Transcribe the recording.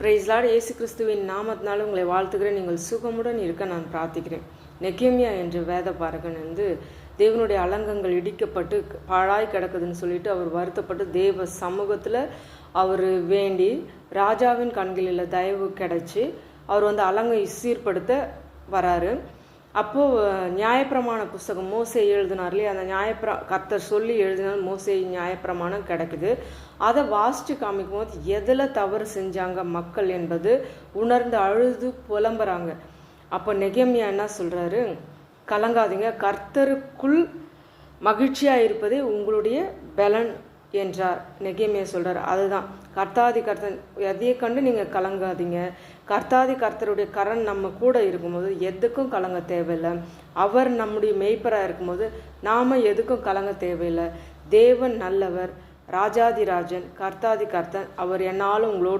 Price Lord. இயேசு கிறிஸ்துவின் நாமத்தினால உங்களை வாழ்த்துக்கிறேன். நீங்கள் சுகமுடன் இருக்க நான் பிரார்த்திக்கிறேன். நெகேமியா என்ற வேத பாரகன் தேவனுடைய அலங்கங்கள் இடிக்கப்பட்டு பாழாய் கிடக்குதுன்னு சொல்லிட்டு அவர் வருத்தப்பட்டு தேவ சமூகத்தில் அவர் வேண்டி ராஜாவின் கண்களில் தயவு கிடைச்சி அவர் அலங்கை சீர்படுத்த வராரு. அப்போது நியாயப்பிரமாண புஸ்தகம் மோசே எழுதினார் இல்லையா, அந்த கர்த்தர் சொல்லி எழுதினார் மோசே நியாயப்பிரமாணம் கிடைக்குது. அதை வாசித்து காமிக்கும் போது எதில் தவறு செஞ்சாங்க மக்கள் என்பது உணர்ந்து அழுது புலம்புறாங்க. அப்போ நெகேமியா என்ன சொல்கிறாரு, கலங்காதீங்க, கர்த்தருக்குள் மகிழ்ச்சியாக இருப்பதே உங்களுடைய பலன் என்றார். நெகேமியா சொல்கிறார், அதுதான் கர்த்தாதி கர்த்தன் எதையை கண்டு நீங்கள் கலங்காதீங்க. கர்த்தாதி கர்த்தருடைய கரண் நம்ம கூட இருக்கும்போது எதுக்கும் கலங்க தேவையில்லை. அவர் நம்முடைய மெய்ப்பராக இருக்கும்போது நாம் எதுக்கும் கலங்க தேவையில்லை. தேவன் நல்லவர், ராஜாதி ராஜன், கர்த்தாதி கர்த்தன், அவர் என்னாலும் உங்களோடு